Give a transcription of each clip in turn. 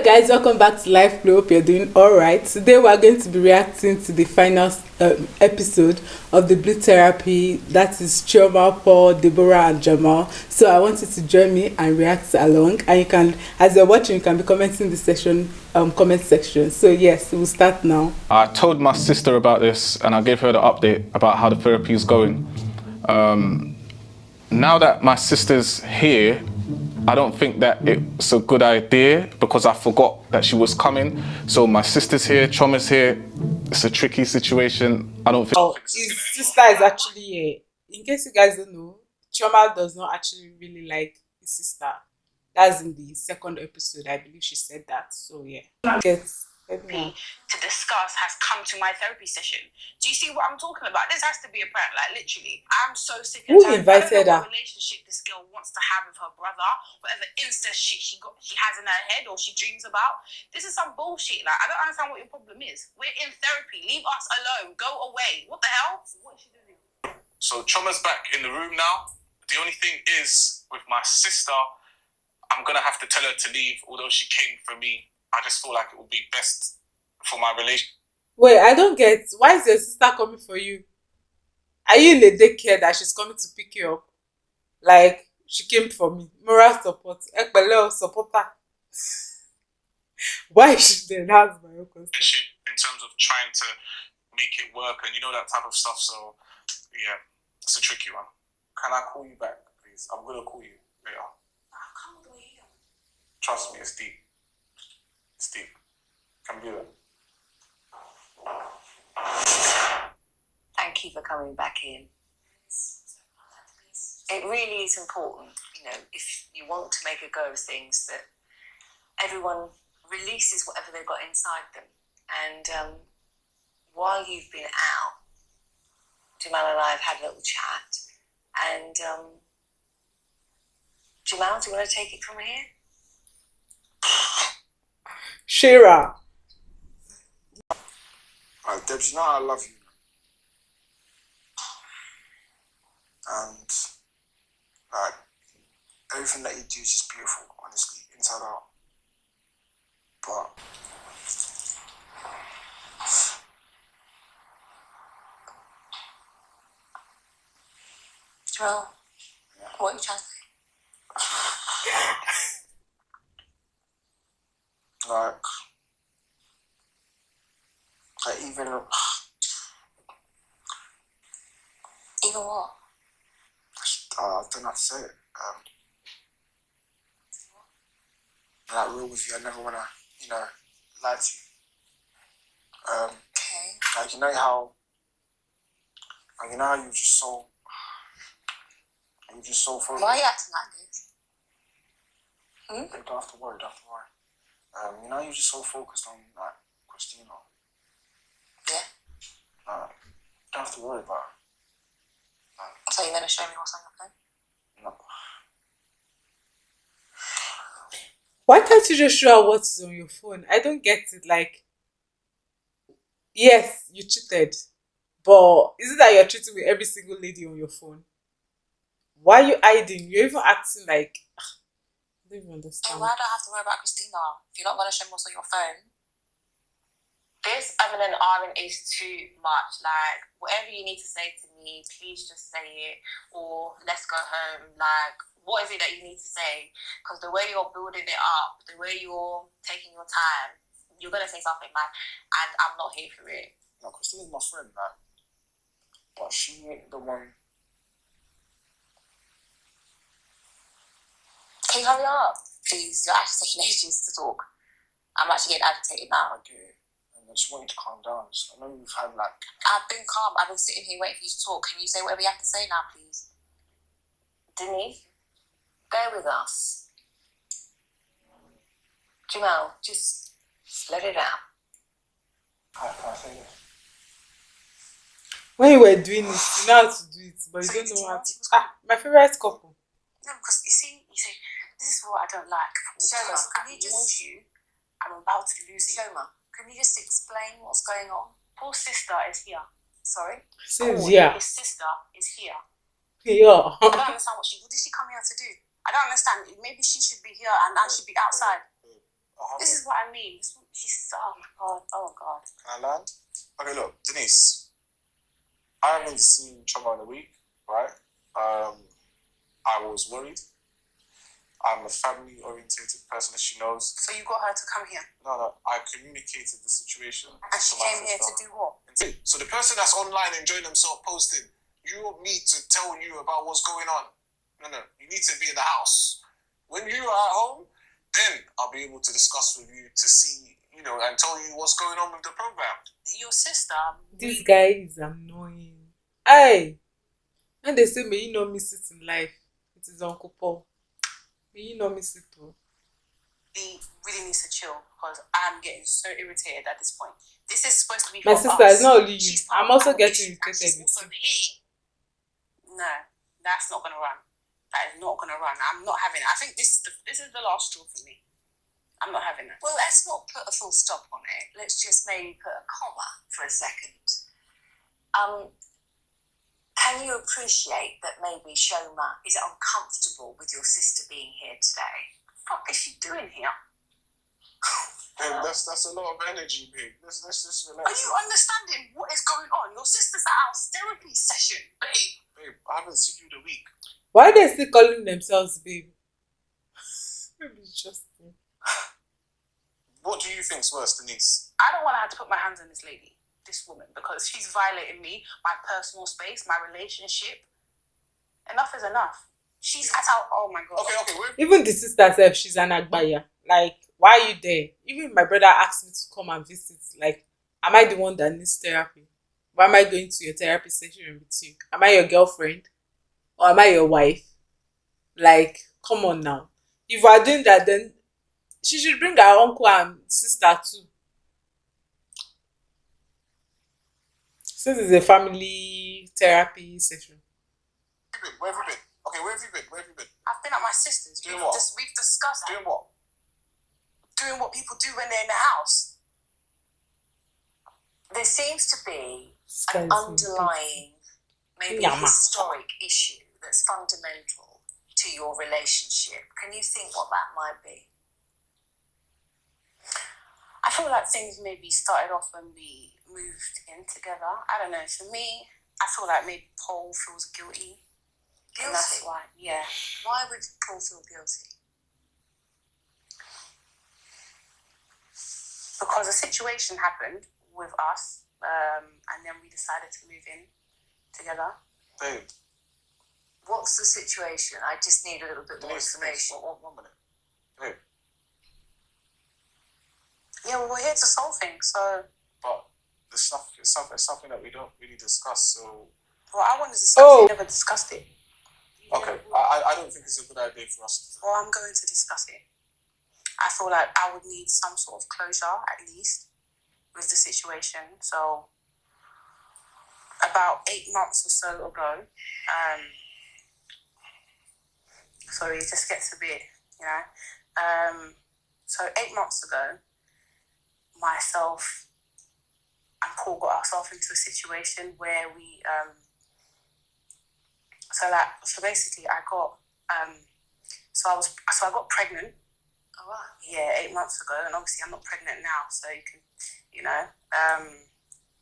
Guys, welcome back to Lifeclue. Hope you're doing alright. Today we're going to be reacting to the final episode of the Blue Therapy. That is Chioma, Paul, Deborah and Jamal. So I want you to join me and react along. And you can, as you're watching, you can be commenting the comment section. So yes, we'll start now. I told my sister about this and I gave her the update about how the therapy is going. Now that my sister's here, I don't think that it's a good idea because I forgot that she was coming. So my sister's here, Choma's here. It's a tricky situation. I don't think... Oh, his sister is actually here. In case you guys don't know, Choma does not actually really like his sister. That's in the second episode, I believe she said that. So yeah. To discuss has come to my therapy session. Do you see what I'm talking about? This has to be a prank, like literally. I'm so sick and tired. Invited her? What relationship this girl wants to have with her brother, whatever incest shit she has in her head or she dreams about. This is some bullshit. Like, I don't understand what your problem is. We're in therapy. Leave us alone. Go away. What the hell? What is she doing? So Choma's back in the room now. The only thing is, with my sister, I'm gonna have to tell her to leave, although she came for me. I just feel like it would be best for my relationship. Wait, I don't get. Why is your sister coming for you? Are you in a daycare that she's coming to pick you up? Like, she came for me. Moral support. Ekbele support her. Why is she there? That's my own concern. In terms of trying to make it work and you know that type of stuff. So, yeah, it's a tricky one. Can I call you back, please? I'm going to call you later. I'll come all the way here. Trust me, it's deep. It's deep. Can do it. Thank you for coming back in. It really is important, you know, if you want to make a go of things, that everyone releases whatever they've got inside them. And while you've been out, Jamal and I have had a little chat. And Jamal, do you want to take it from here? Shira. Debs, you know I love you. And like everything that you do is just beautiful, honestly, inside out. But Jamal, what are you trying to say? like Even what? I don't know how to say it. Like real with you, I never wanna, lie to you. Okay. Like you know how you're just so focused. Why are you acting like this? You don't have to worry, you know you're just so focused on like Christina. Yeah. You don't have to worry about it. So you're going to show me what's on your phone? No. Why can't you just show her what's on your phone? I don't get it. Like, yes, you cheated. But is it that you're cheating with every single lady on your phone? Why are you hiding? You're even acting like... I don't even understand. And why do I have to worry about Christina? If you're not going to show me what's on your phone? This and Aaron is too much. Like, whatever you need to say to me, please just say it. Or let's go home. Like, what is it that you need to say? Because the way you're building it up, the way you're taking your time, you're going to say something like, and I'm not here for it. No, Christina's my friend, man. But she ain't the one. Can you hurry up? Please, you're actually taking ages to talk. I'm actually getting agitated now. I get it. I just want you to calm down. I know you've had like... I've been calm. I've been sitting here waiting for you to talk. Can you say whatever you have to say now, please? Denise, bear with us. Jamal, just let it out. How can I say this? When you were doing it, you know how to do it, but you don't know how to... my favorite couple. No, because you see, this is what I don't like. Shoma, can you just... I'm about to lose it. Shoma, can you just explain what's going on? Paul's sister is here. Sorry? Says yeah. His sister is here. Yeah. I don't understand what did she come here to do? I don't understand. Maybe she should be here and I should be outside. This is what I mean. She's, oh my God. Oh God. Can I land? Okay, look, Denise. I haven't seen Choma in a week, right? I was worried. I'm a family-orientated person, as she knows. So you got her to come here? No. I communicated the situation. And she came here to do what? So the person that's online enjoying themselves posting, you want me to tell you about what's going on? No. You need to be in the house. When you are at home, then I'll be able to discuss with you to see, and tell you what's going on with the program. Your sister. This guy is annoying. Hey, and they say, may you not miss it in life. It is Uncle Paul. May you not miss it too. He really needs to chill because I'm getting so irritated at this point. This is supposed to be My for sister, us. it's not only you. She's I'm also our getting issue, and irritated she's with also you. here. No, that's not gonna run. That is not gonna run. I'm not having it. I think this is the last straw for me. I'm not having it. Well, let's not put a full stop on it. Let's just maybe put a comma for a second. Can you appreciate that maybe Shoma is uncomfortable with your sister being here today? What is she doing here? Babe, that's a lot of energy, babe. Let's just relax. Are you understanding what is going on? Your sister's at our therapy session, babe. Babe, I haven't seen you in a week. Why are they still calling themselves babe? Maybe it's just me. What do you think's worse, Denise? I don't want to have to put my hands on this lady, this woman, because she's violating me, my personal space, my relationship. Enough is enough. She's at our, oh my God. Okay, wait. Even the sister self, she's an agbaya. Like, why are you there? Even my brother asked me to come and visit. Like, am I the one that needs therapy? Why am I going to your therapy session with you? Am I your girlfriend? Or am I your wife? Like, come on now. If you are doing that, then she should bring her uncle and sister too. Since it's a family therapy session. Where have you been? Okay, where have you been? I've been at my sister's. Doing what? We've discussed Doing what? doing what people do when they're in the house. There seems to be This an guy is underlying, maybe Yama. historic issue that's fundamental to your relationship. Can you think what that might be? I feel like things maybe started off when we moved in together. I don't know. For me, I feel like maybe Paul feels guilty. And that's Guilty? why, yeah. Why would Paul feel guilty? Because a situation happened with us, and then we decided to move in together. Babe, What's the situation? I just need a little bit more Denise, information. one minute. Babe, Yeah, well, we're here to solve things. So, but this stuff is something that we don't really discuss, so... well, I wanted to discuss Oh. it. We never discussed it. Okay, I don't think it's a good idea for us to... Well, I'm going to discuss it. I feel like I would need some sort of closure, at least, with the situation. So, about 8 months or so ago, sorry, it just gets a bit, so 8 months ago, myself and Paul got ourselves into a situation where we, so basically I got, I got pregnant. Oh, wow. Yeah, 8 months ago, and obviously I'm not pregnant now, so you can,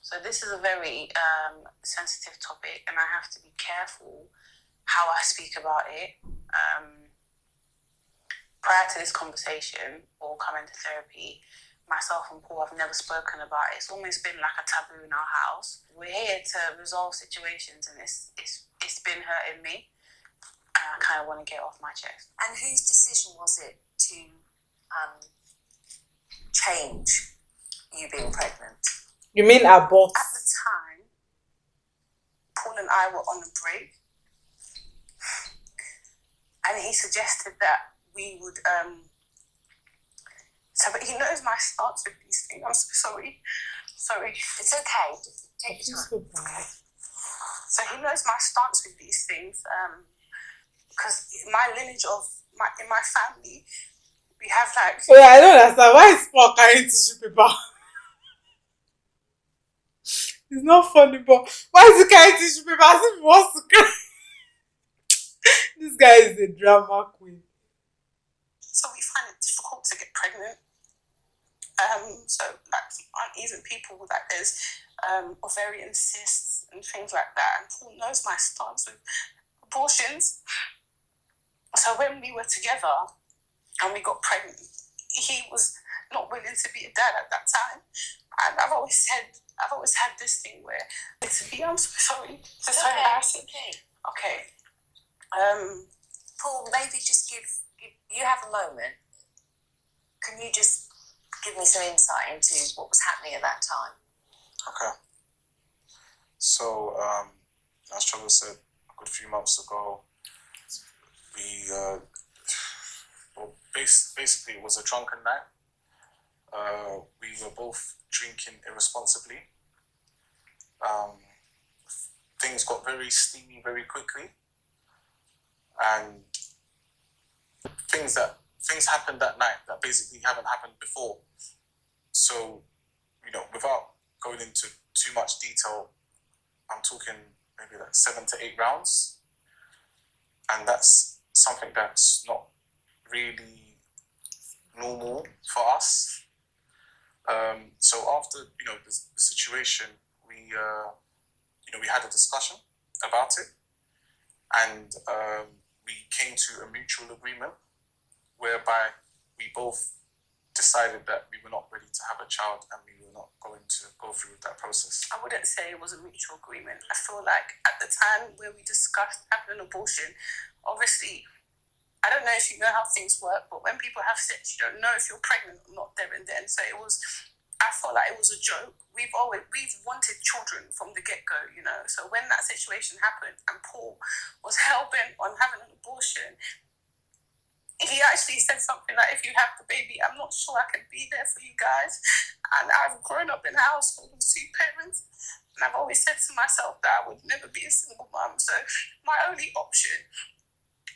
so this is a very sensitive topic, and I have to be careful how I speak about it. Prior to this conversation or coming to therapy, myself and Paul have never spoken about it. It's almost been like a taboo in our house. We're here to resolve situations, and it's been hurting me, and I kind of want to get it off my chest. And whose decision was it to change you being pregnant? You mean abort? At the time, Paul and I were on a break, and he suggested that we would. But he knows my stance with these things. I'm so sorry. It's okay. Just take your time. So bad. So he knows my stance with these things, because my lineage in my family, we have like. Oh yeah, I don't understand. Why is Paul carrying tissue paper? It's not funny, but why is he carrying tissue paper as if he wants to cry? This guy is a drama queen. So we find it difficult to get pregnant. So like aunties and people that there's ovarian cysts and things like that. And Paul knows my stance with abortions. So when we were together and we got pregnant, he was not willing to be a dad at that time. And I've always had this thing where I'm so sorry. It's so embarrassing. Okay. Paul, maybe just give you have a moment. Can you just give me some insight into what was happening at that time? Okay. So, as Trevor said, a good few months ago, we basically it was a drunken night. We were both drinking irresponsibly. Things got very steamy very quickly, and things happened that night that basically haven't happened before. So, without going into too much detail, I'm talking maybe like 7 to 8 rounds, and that's something that's not really normal for us. So after the situation, we had a discussion about it, and we came to a mutual agreement whereby we both decided that we were not ready to have a child and we were not going to go through with that process. I wouldn't say it was a mutual agreement. I feel like at the time where we discussed having an abortion, obviously, I don't know if you know how things work, but when people have sex, you don't know if you're pregnant or not there and then. So I felt like it was a joke. We've wanted children from the get-go, So when that situation happened and Paul was hell-bent on having an abortion, he actually said something like, if you have the baby, I'm not sure I can be there for you guys. And I've grown up in a household with 2 parents. And I've always said to myself that I would never be a single mum. So my only option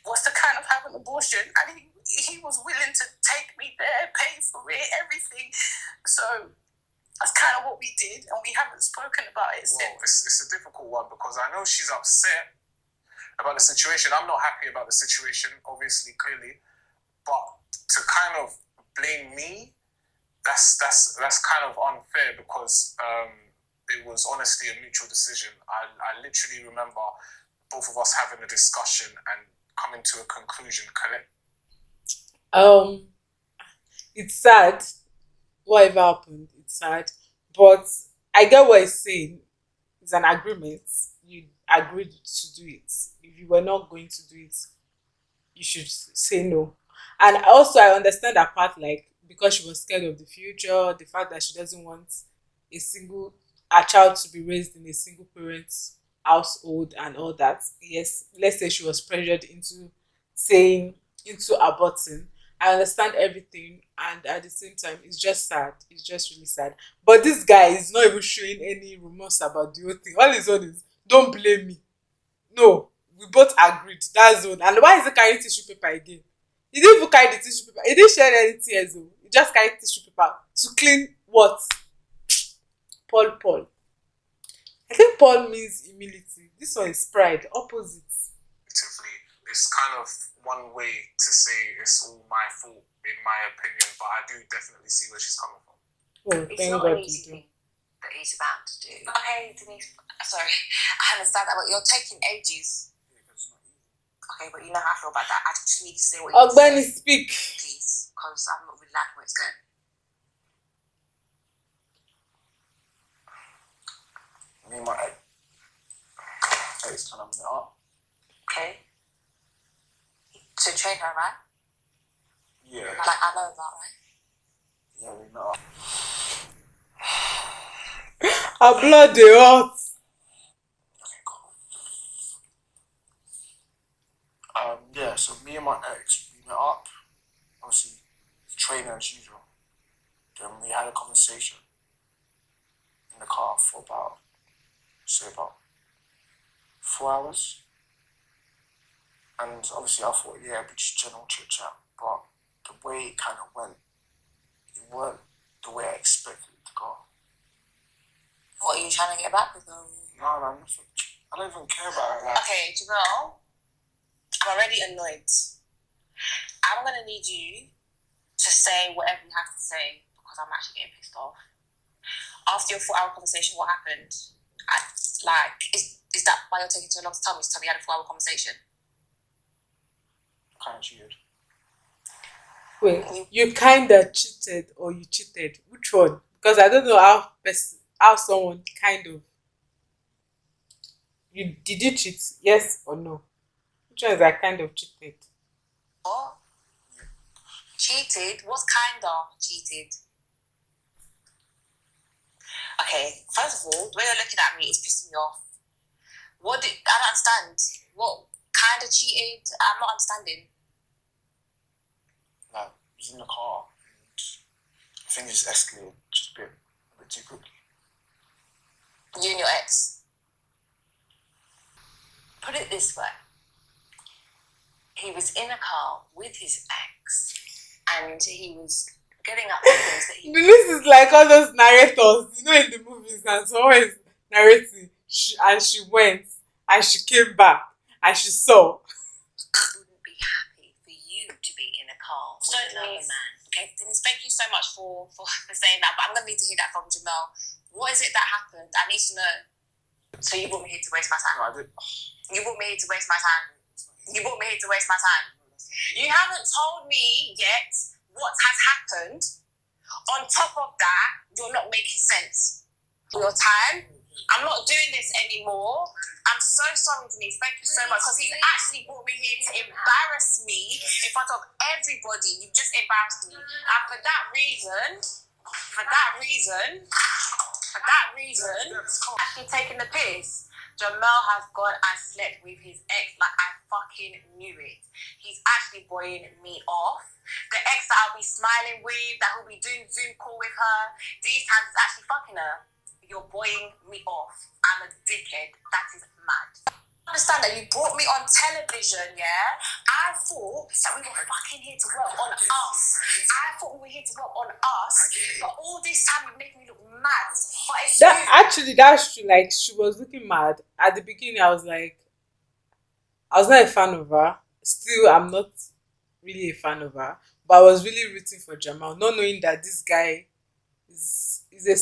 was to kind of have an abortion. And he was willing to take me there, pay for it, everything. So that's kind of what we did. And we haven't spoken about it since. It's a difficult one because I know she's upset about the situation. I'm not happy about the situation, obviously, clearly. But to kind of blame me, that's kind of unfair because it was honestly a mutual decision. I literally remember both of us having a discussion and coming to a conclusion. Correct? It's sad. Whatever happened, it's sad. But I get what he's saying. It's an agreement. You agreed to do it. If you were not going to do it, you should say no. And also, I understand that part, like, because she was scared of the future, the fact that she doesn't want a child to be raised in a single parent household and all that. Yes, let's say she was pressured into aborting. I understand everything, and at the same time, it's just sad. It's just really sad. But this guy is not even showing any remorse about the whole thing. All he's on is, don't blame me. No, we both agreed. That's all. And why is he carrying tissue paper again? He didn't even carry the tissue paper. He didn't share any tears. Oh. He just carried tissue paper to clean what? Paul. I think Paul means humility. This one is pride. Opposite. It's kind of one way to say it's all my fault, in my opinion, but I do definitely see where she's coming from. Oh, It's thank not God an you easy do. thing that he's about to do. Okay, Denise, sorry, I understand that, but you're taking ages. Okay, but you know how I feel about that. I just need to say what you need to Ogbeni, say, speak. please, because I'm not really liking where it's going. Me and my ex kind of met up. Okay. To train her, right? Yeah. Like, I know that, right? Yeah, we met up. Her blood dey hot. Yeah, so me and my ex, we met up, obviously, training as usual. Then we had a conversation in the car for about 4 hours. And obviously I thought, yeah, it'd be just general chit chat. But the way it kind of went, it weren't the way I expected it to go. What, are you trying to get back with them? No, nothing. I don't even care about it. Like, Okay, do you know? I'm already annoyed. I'm going to need you to say whatever you have to say because I'm actually getting pissed off. After your 4-hour conversation, what happened? Is that why you're taking too long to tell me? To tell me you had a 4-hour conversation? Kind of cheated. Wait, you kind of cheated or you cheated? Which one? Because I don't know how someone kind of. Did you cheat? Yes or no? Which one is that kind of cheated? What? Cheated? What's kind of cheated? Okay, first of all, the way you're looking at me is pissing me off. I don't understand. What kind of cheated? I'm not understanding. Like, I was in the car and things just escalated just a bit too quickly. You and your ex. Put it this way. He was in a car with his ex and he was getting up to things that he... This is like all those narrators, in the movies, and someone is narrating, and she went, and she came back, and she saw. wouldn't be happy for you to be in a car with another man. Okay, Denise, thank you so much for saying that, but I'm going to need to hear that from Jamel. What is it that happened? I need to know. So you brought me here to waste my time? No, I did. You brought me here to waste my time? You brought me here to waste my time? You haven't told me yet what has happened. On top of that, you're not making sense. Your time. I'm not doing this anymore. I'm so sorry, Denise. Thank you so much. Because he's actually brought me here to embarrass me in front of everybody. You've just embarrassed me. And for that reason, actually taking the piss. Jamel has gone and slept with his ex like I fucking knew it. He's actually boying me off. The ex that I'll be smiling with, that will be doing Zoom call with her, these times is actually fucking her. You're boying me off. I'm a dickhead. That is mad. Understand that you brought me on television, yeah? I thought that we were fucking here to work on us. But all this time you're making me look mad. But it's That's true. Like, she was looking mad. At the beginning, I was not a fan of her. Still, I'm not really a fan of her. But I was really rooting for Jamal, not knowing that this guy is a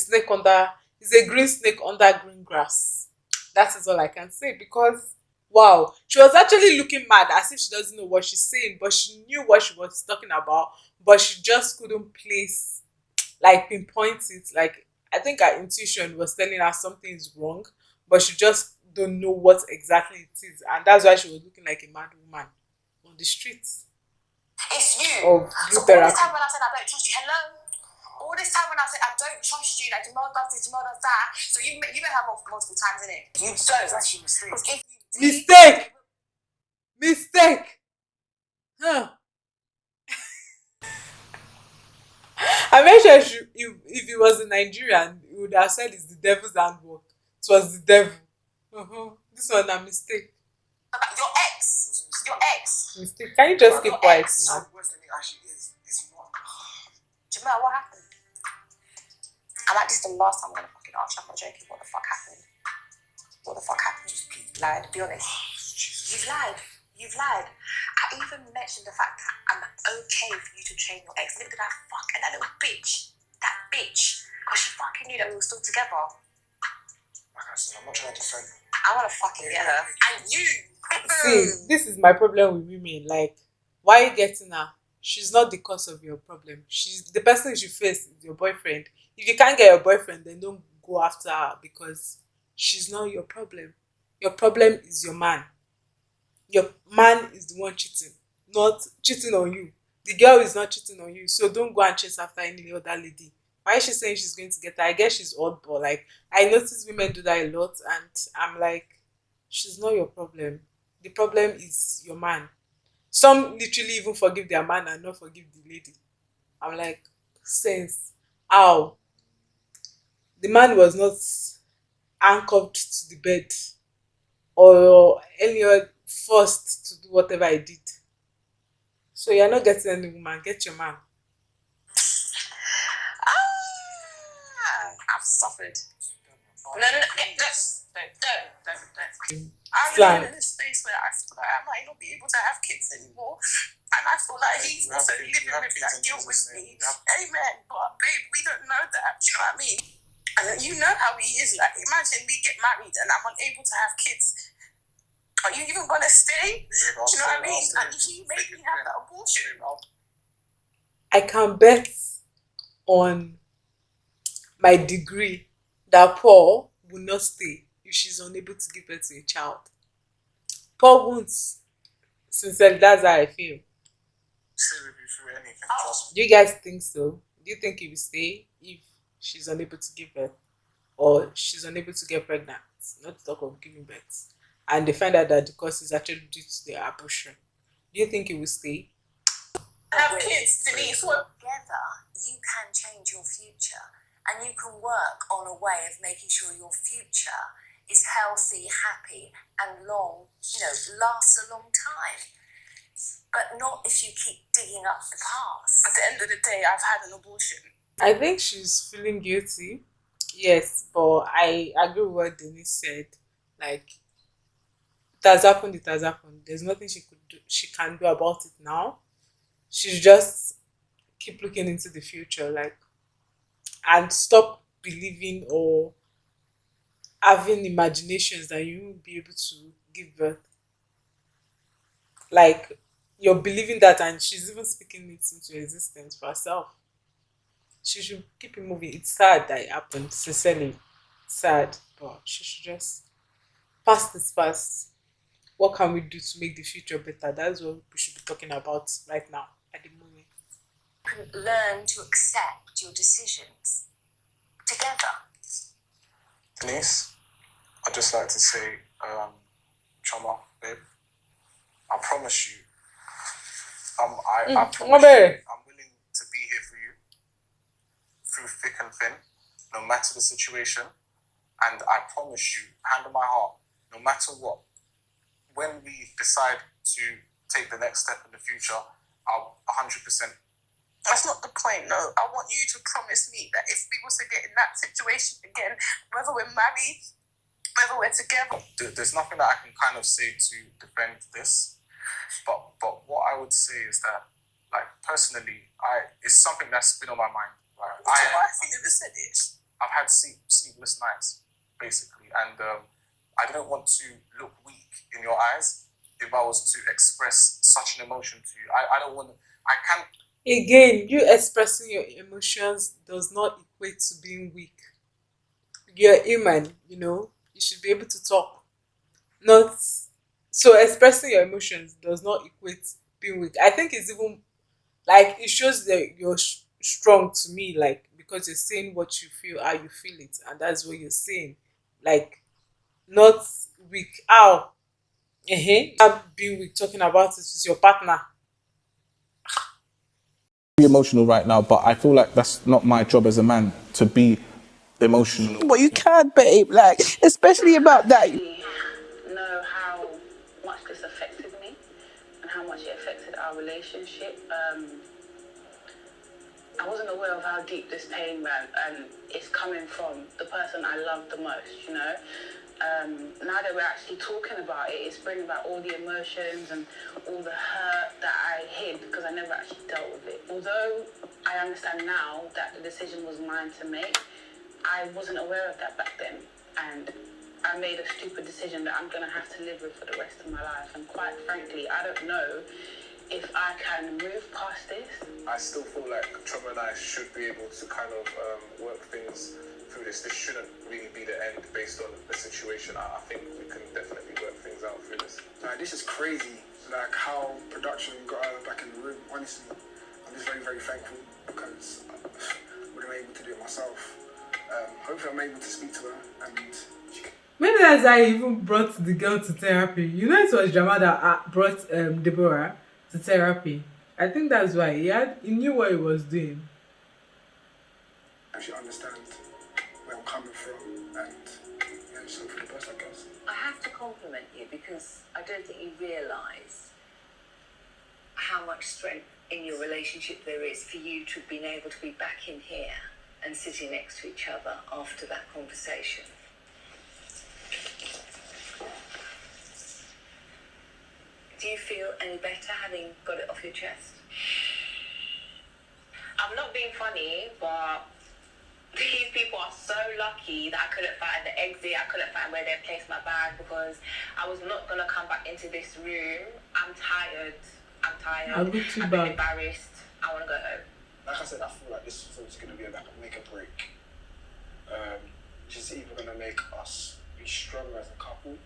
green snake under green grass. That is all I can say, because wow, she was actually looking mad as if she doesn't know what she's saying, but she knew what she was talking about, but she just couldn't pinpoint it. Like, I think her intuition was telling her something is wrong, but she just don't know what exactly it is, and that's why she was looking like a mad woman on the streets. It's you. Of So blue all this therapy. time when I said I don't trust you, hello? All this time when I said I don't trust you, like Jamal does this, Jamal does that. So you met her multiple times, innit? You don't. It's actually a mistake. Because if you did, Mistake. Huh. I made sure if he was a Nigerian, he would have said it's the devil's handwork. It was the devil. This one a mistake. your ex. Mistake. Can you just keep Your quiet? ex. Now? Worse than it actually is. It's not. Jamal, what happened? I'm like, this is the last time I'm gonna fucking ask you. I'm not joking. What the fuck happened? You lied. Be honest. You've lied. I even mentioned the fact that I'm okay for you to train your ex. Look at that and that little bitch. Because she fucking knew that we were still together. Like I said, I'm not trying to defend. I wanna fucking get her. And you. See, this is my problem with women. Like, why are you getting her? She's not the cause of your problem. She's the person you should face is your boyfriend. If you can't get your boyfriend, then don't go after her, because she's not your problem. Your problem is your man. Your man is the one cheating, not cheating on you. The girl is not cheating on you, so don't go and chase after any other lady. Why is she saying she's going to get her? I guess she's oddball. Like, I notice women do that a lot, and I'm like, she's not your problem. The problem is your man. Some literally even forgive their man and not forgive the lady. I'm like, sense. How? The man was not anchored to the bed or any other forced to do whatever I did. So you're not getting any woman, get your man. I've suffered. No, don't. I'm Slang. in a space where I feel like I might not be able to have kids anymore. And I feel like he's also living with that guilt with me. Amen. But babe, we don't know that. Do you know what I mean? And you know how he is. Like, imagine we get married and I'm unable to have kids. Are you even gonna stay? Do you know what I mean? And he made me have that abortion. I can bet on my degree that Paul will not stay if she's unable to give birth to a child. Paul won't. Sincerely, that's how I feel. Stay with you through anything, trust me. Do you guys think so? Do you think he will stay if she's unable to give birth or she's unable to get pregnant? Not to talk of giving birth. And they find out that the cause is actually due to the abortion. Do you think he will stay? Have kids, Denise. Together, you can change your future, and you can work on a way of making sure your future is healthy, happy, and lasts a long time. But not if you keep digging up the past. At the end of the day, I've had an abortion. I think she's feeling guilty. Yes, but I agree with what Denise said. Like, it has happened, it has happened. There's nothing she can do about it now. She just keep looking into the future, like, and stop believing or having imaginations that you won't be able to give birth. Like, you're believing that, and she's even speaking it into existence for herself. She should keep it moving. It's sad that it happened, sincerely. It's sad, but she should just past is past. What can we do to make the future better? That's what we should be talking about right now, at the moment. You can learn to accept your decisions together. Denise, I'd just like to say, Choma, babe, I promise you, I promise you, I'm willing to be here for you through thick and thin, no matter the situation. And I promise you, hand on my heart, no matter what, when we decide to take the next step in the future, I'll 100%. That's not the point, no. I want you to promise me that if we was to get in that situation again, whether we're married, whether we're together. There's nothing that I can kind of say to defend this, but what I would say is that, like, personally, it's something that's been on my mind. Like, I never said it. I've had sleepless nights, basically, and I didn't want to look weak in your eyes if I was to express such an emotion to you. I don't want to, I can't. Again, you expressing your emotions does not equate to being weak. You're human, you should be able to talk. Not so expressing your emotions does not equate being weak. I think it's even like it shows that you're strong to me, like, because you're saying what you feel, how you feel it, and that's what you're saying. Like, not weak. How? Not being weak, talking about it with your partner. Emotional right now, but I feel like that's not my job as a man to be emotional. Well, you can, babe, like, especially about that. Know how much this affected me and how much it affected our relationship. I wasn't aware of how deep this pain ran, and it's coming from the person I love the most, Now that we're actually talking about it, it's bringing back all the emotions and all the hurt that I hid because I never actually dealt with it. Although I understand now that the decision was mine to make, I wasn't aware of that back then. And I made a stupid decision that I'm going to have to live with for the rest of my life. And quite frankly, I don't know if I can move past this. I still feel like Choma and I should be able to kind of work things through this. This shouldn't really be the end based on the situation. I think we can definitely work things out through this. Like, this is crazy, like how production got her back in the room. Honestly, I'm just very, very thankful because I wasn't able to do it myself. Hopefully I'm able to speak to her and Maybe that's why I even brought the girl to therapy. It was Jamal that brought Deborah to therapy. I think that's why he knew what he was doing. actually understand where I'm coming from and just hope for the best, I guess. I have to compliment you because I don't think you realise how much strength in your relationship there is for you to have been able to be back in here and sitting next to each other after that conversation. Do you feel any better having got it off your chest? I'm not being funny, but these people are so lucky that I couldn't find the exit. I couldn't find where they placed my bag because I was not going to come back into this room. I'm tired. I'll get you I've back. been embarrassed. I want to go home. Like I said, I feel like this film is going to be like a make or break. Which is either going to make us be stronger as a couple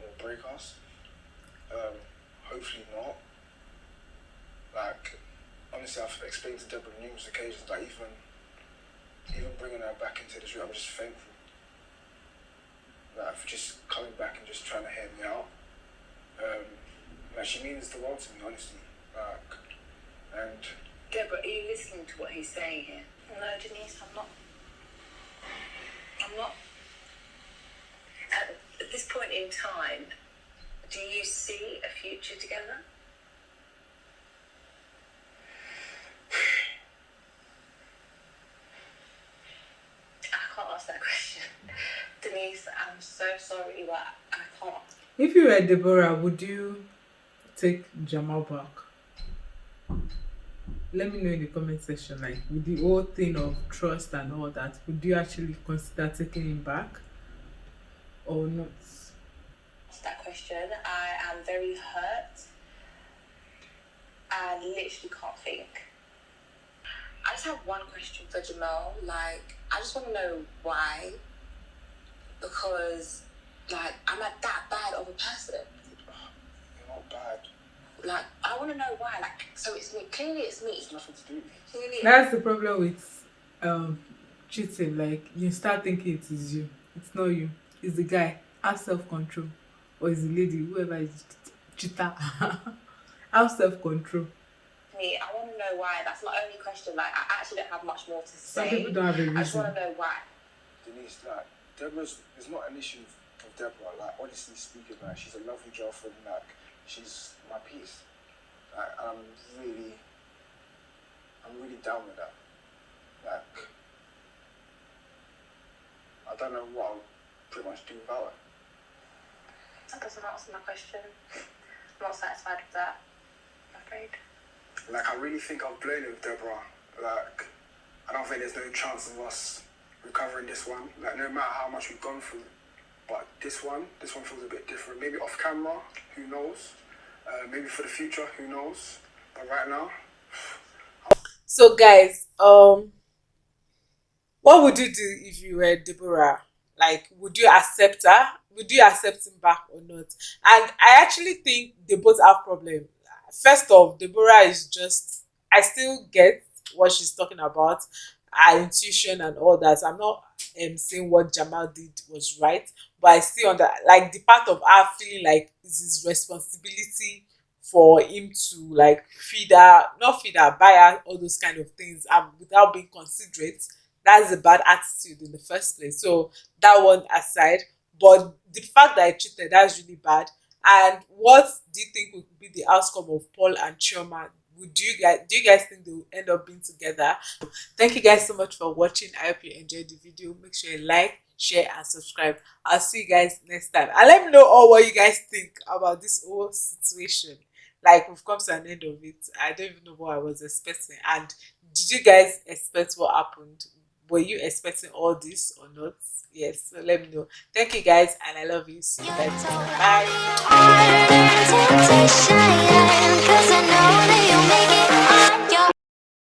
or break us. Hopefully not. Like, honestly, I've explained to Deborah on numerous occasions that even bringing her back into this room, I'm just thankful. Like, for just coming back and just trying to hear me out. Like, she means the world to me, honestly. Like, and Deborah, are you listening to what he's saying here? No, Denise, I'm not. At this point in time, do you see a future together? I can't ask that question. Denise, I'm so sorry, but I can't. If you were Deborah, would you take Jamal back? Let me know in the comment section, like with the whole thing of trust and all that, would you actually consider taking him back or not? That question, I am very hurt. I literally can't think. I just have one question for Jamal. Like, I just want to know why. Because, like, I'm not that bad of a person. you're not bad. Like, I want to know why. Like, so it's me. Clearly, it's me. It's nothing to do with you. Clearly, That's the problem with cheating. Like, you start thinking it is you. It's not you. It's the guy. Have self-control. Or it's the lady, whoever is cheater. Have self-control. me. I want to know why. That's my only question. Like, I actually don't have much more to Some say. people don't have a reason. I just want to know why. Denise, like, Deborah's, it's not an issue with Deborah. Like, honestly speaking, like, she's a lovely girlfriend. Like, she's my piece. Like, I'm really down with that. Like, I don't know what I'll pretty much do without her. That doesn't answer my question. I'm not satisfied with that, I'm afraid. Like, I really think I've blown it with Deborah. Like, I don't think there's no chance of us recovering this one. Like, no matter how much we've gone through. But this one feels a bit different. Maybe off camera, who knows? Maybe for the future, who knows? But right now... So guys, what would you do if you were Deborah? Like, would you accept her? Would you accept him back or not? And I actually think they both have problem. First off, Deborah is just, I still get what she's talking about, her intuition and all that. I'm not saying what Jamal did was right, but I still under like the part of her feeling like it's his responsibility for him to like not feed her, buy her all those kind of things, without being considerate. That's a bad attitude in the first place. So that one aside, but the fact that I cheated, that's really bad. And what do you think would be the outcome of Paul and Chioma? Do you guys think they will end up being together? Thank you guys so much for watching. I hope you enjoyed the video. Make sure you like, share, and subscribe. I'll see you guys next time. And let me know all what you guys think about this whole situation. Like, we've come to an end of it. I don't even know what I was expecting. And did you guys expect what happened? Were you expecting all this or not? Yes, so let me know. Thank you guys, and I love you. See you guys next time. Bye.